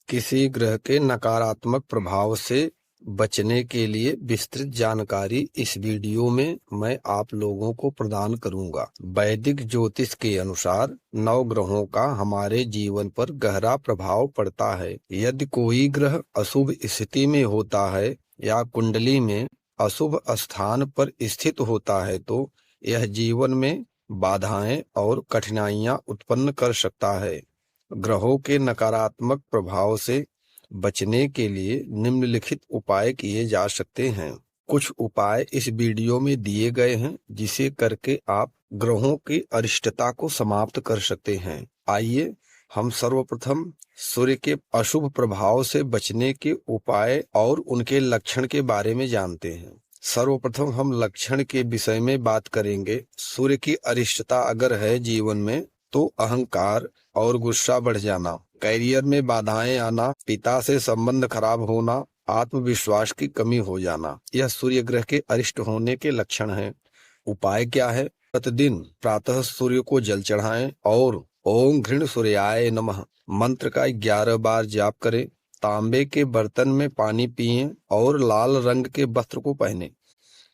किसी ग्रह के नकारात्मक प्रभाव से बचने के लिए विस्तृत जानकारी इस वीडियो में मैं आप लोगों को प्रदान करूंगा। वैदिक ज्योतिष के अनुसार 9 ग्रहों का हमारे जीवन पर गहरा प्रभाव पड़ता है। यदि कोई ग्रह अशुभ स्थिति में होता है या कुंडली में अशुभ स्थान पर स्थित होता है तो यह जीवन में बाधाएं और कठिनाइयां उत्पन्न कर सकता है। ग्रहों के नकारात्मक प्रभाव से बचने के लिए निम्नलिखित उपाय किए जा सकते हैं। कुछ उपाय इस वीडियो में दिए गए हैं जिसे करके आप ग्रहों की अरिष्टता को समाप्त कर सकते हैं। आइए हम सर्वप्रथम सूर्य के अशुभ प्रभाव से बचने के उपाय और उनके लक्षण के बारे में जानते हैं। सर्वप्रथम हम लक्षण के विषय में बात करेंगे। सूर्य की अरिष्टता अगर है जीवन में तो अहंकार और गुस्सा बढ़ जाना, करियर में बाधाएं आना, पिता से संबंध खराब होना, आत्मविश्वास की कमी हो जाना, यह सूर्य ग्रह के अरिष्ट होने के लक्षण हैं। उपाय क्या है? प्रतिदिन प्रातः सूर्य को जल चढ़ाएं और ओम घृण सूर्याय नमः मंत्र का 11 बार जाप करें। तांबे के बर्तन में पानी पिएं और लाल रंग के वस्त्र को पहनें।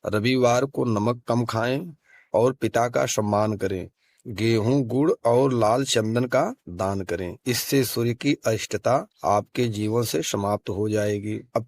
रविवार को नमक कम खाएं और पिता का सम्मान करें। गेहूं, गुड़ और लाल चंदन का दान करें। इससे सूर्य की अरिष्टता आपके जीवन से समाप्त हो जाएगी। अब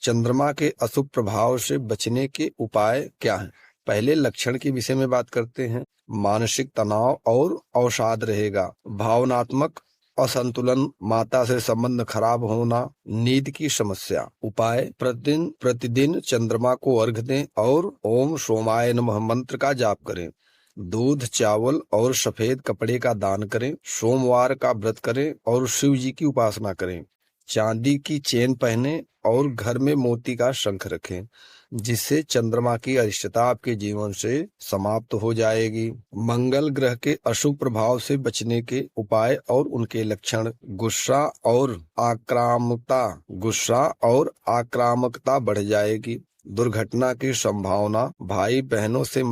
चंद्रमा के अशुभ प्रभाव से बचने के उपाय क्या हैं? पहले लक्षण के विषय में बात करते हैं। मानसिक तनाव और अवसाद रहेगा, भावनात्मक असंतुलन, माता से संबंध खराब होना, नींद की समस्या। उपाय प्रतिदिन चंद्रमा को अर्घ्य दें और ओम सोमाय नमः मंत्र का जाप करें। दूध, चावल और सफेद कपड़े का दान करें। सोमवार का व्रत करें और शिव जी की उपासना करें। चांदी की चेन पहने और घर में मोती का शंख रखें, जिससे चंद्रमा की अरिष्टता आपके जीवन से समाप्त हो जाएगी। मंगल ग्रह के अशुभ प्रभाव से बचने के उपाय और उनके लक्षण। गुस्सा और आक्रामकता बढ़ जाएगी। दुर्घटना की संभावना। भाई बहनों से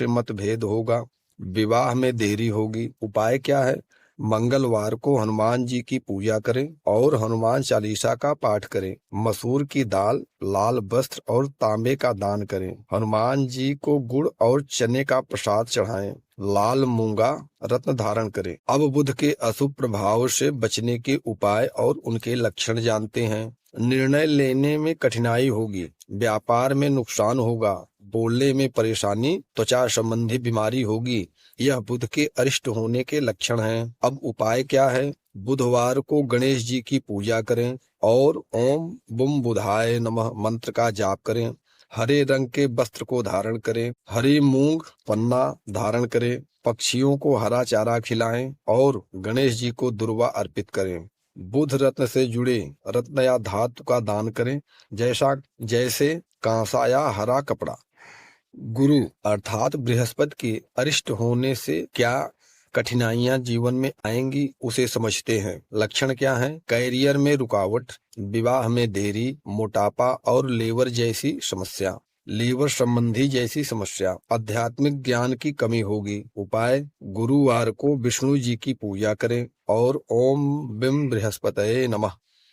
मतभेद होगा। विवाह में देरी होगी। उपाय क्या है? मंगलवार को हनुमान जी की पूजा करें और हनुमान चालीसा का पाठ करें। मसूर की दाल, लाल वस्त्र और तांबे का दान करें। हनुमान जी को गुड़ और चने का प्रसाद चढ़ाएं। लाल मूंगा रत्न धारण करें। अब बुध के अशुभ प्रभाव से बचने के उपाय और उनके लक्षण जानते हैं। निर्णय लेने में कठिनाई होगी, व्यापार में नुकसान होगा, बोलने में परेशानी, त्वचा संबंधी बीमारी होगी। यह बुध के अरिष्ट होने के लक्षण हैं। अब उपाय क्या है? बुधवार को गणेश जी की पूजा करें और ओम बुम बुधाय नमः मंत्र का जाप करें। हरे रंग के वस्त्र को धारण करें। हरी मूंग पन्ना धारण करें। पक्षियों को हरा चारा खिलाएं और गणेश जी को दुर्वा अर्पित करें। बुध रत्न से जुड़े रत्न या धातु का दान करें, जैसे कांसा या हरा कपड़ा। गुरु अर्थात बृहस्पति के अरिष्ट होने से क्या कठिनाइयां जीवन में आएंगी, उसे समझते हैं। लक्षण क्या हैं? कैरियर में रुकावट, विवाह में देरी, मोटापा और लीवर संबंधी जैसी समस्या। आध्यात्मिक ज्ञान की कमी होगी। उपाय: गुरुवार को विष्णु जी की पूजा करें और ओम बिम बृहस्पतये नमः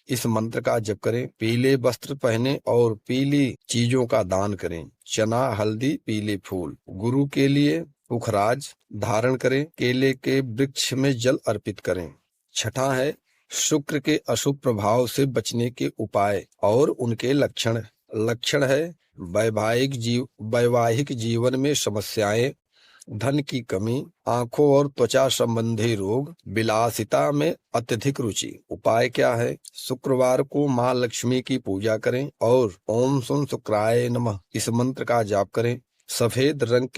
इस मंत्र का जप करें। पीले वस्त्र पहने और पीली चीजों का दान करें। चना, हल्दी, पीले फूल। गुरु के लिए पुखराज धारण करें। केले के वृक्ष में जल अर्पित करें। छठा है शुक्र के अशुभ प्रभाव से बचने के उपाय और उनके लक्षण। लक्षण है वैवाहिक जीवन में समस्याएं, धन की कमी, आंखों और त्वचा संबंधी रोग, विलासिता में अत्यधिक रुचि। उपाय क्या है? शुक्रवार को माँ लक्ष्मी की पूजा करें और ओम सुन शुक्राय नमः इस मंत्र का जाप करें। सफेद रंग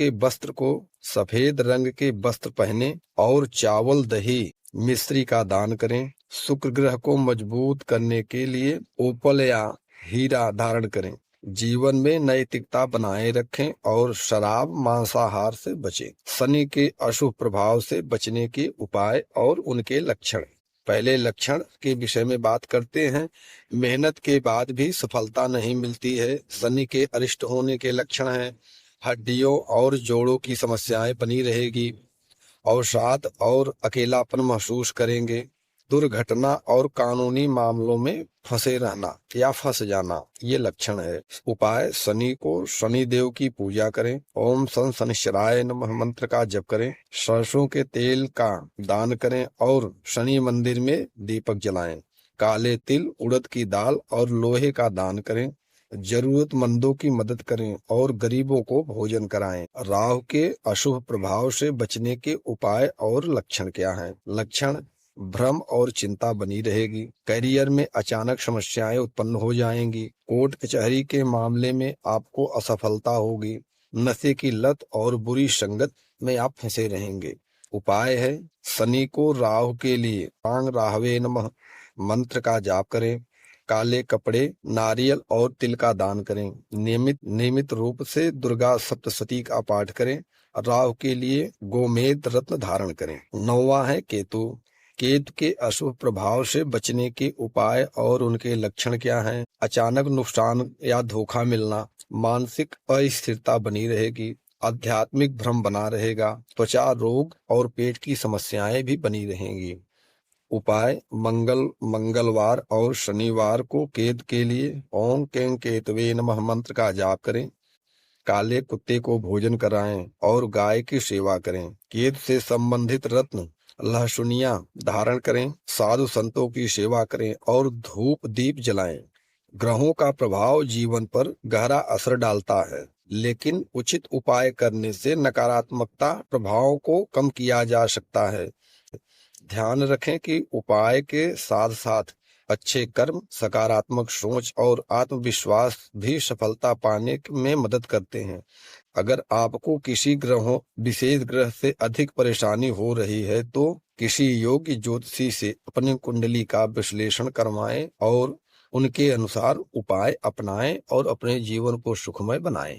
के वस्त्र पहने और चावल, दही, मिश्री का दान करें। शुक्र ग्रह को मजबूत करने के लिए ओपल या हीरा धारण करें। जीवन में नैतिकता बनाए रखें और शराब, मांसाहार से बचें। शनि के अशुभ प्रभाव से बचने के उपाय और उनके लक्षण। पहले लक्षण के विषय में बात करते हैं। मेहनत के बाद भी सफलता नहीं मिलती है। शनि के अरिष्ट होने के लक्षण हैं। हड्डियों और जोड़ों की समस्याएं बनी रहेगी। अवसाद और अकेलापन महसूस करेंगे। दुर्घटना और कानूनी मामलों में फंसे रहना या फंस जाना ये लक्षण है। उपाय: शनि को शनि देव की पूजा करें। ओम सन शनिश्चराय नमः मंत्र का जप करें। सरसों के तेल का दान करें और शनि मंदिर में दीपक जलाएं। काले तिल, उड़द की दाल और लोहे का दान करें। जरूरतमंदों की मदद करें और गरीबों को भोजन कराएं। राहु के अशुभ प्रभाव से बचने के उपाय और लक्षण क्या हैं? लक्षण: भ्रम और चिंता बनी रहेगी। करियर में अचानक समस्याएं उत्पन्न हो जाएंगी। कोर्ट कचहरी के मामले में आपको असफलता होगी। नशे की लत और बुरी संगत में आप फंसे रहेंगे। उपाय है: शनि को राहु के लिए पांग राहवे नमः मंत्र का जाप करें। काले कपड़े, नारियल और तिल का दान करें। नियमित रूप से दुर्गा सप्तशती का पाठ करें। राहु के लिए गोमेद रत्न धारण करें। 9वां है केतु। केतु के अशुभ प्रभाव से बचने के उपाय और उनके लक्षण क्या हैं? अचानक नुकसान या धोखा मिलना, मानसिक अस्थिरता बनी रहेगी, आध्यात्मिक भ्रम बना रहेगा, त्वचा रोग और पेट की समस्याएं भी बनी रहेंगी। उपाय: मंगलवार और शनिवार को केतु के लिए ओम कें केतवे नमः मंत्र का जाप करें। काले कुत्ते को भोजन कराएं और गाय की सेवा करें। केतु से संबंधित रत्न लहसुनिया धारण करें। साधु संतों की सेवा करें और धूप दीप जलाएं। ग्रहों का प्रभाव जीवन पर गहरा असर डालता है, लेकिन उचित उपाय करने से नकारात्मकता प्रभावों को कम किया जा सकता है। ध्यान रखें कि उपाय के साथ साथ अच्छे कर्म, सकारात्मक सोच और आत्मविश्वास भी सफलता पाने में मदद करते हैं। अगर आपको किसी विशेष ग्रह से अधिक परेशानी हो रही है तो किसी योग्य ज्योतिषी से अपनी कुंडली का विश्लेषण करवाएं और उनके अनुसार उपाय अपनाएं और अपने जीवन को सुखमय बनाएं।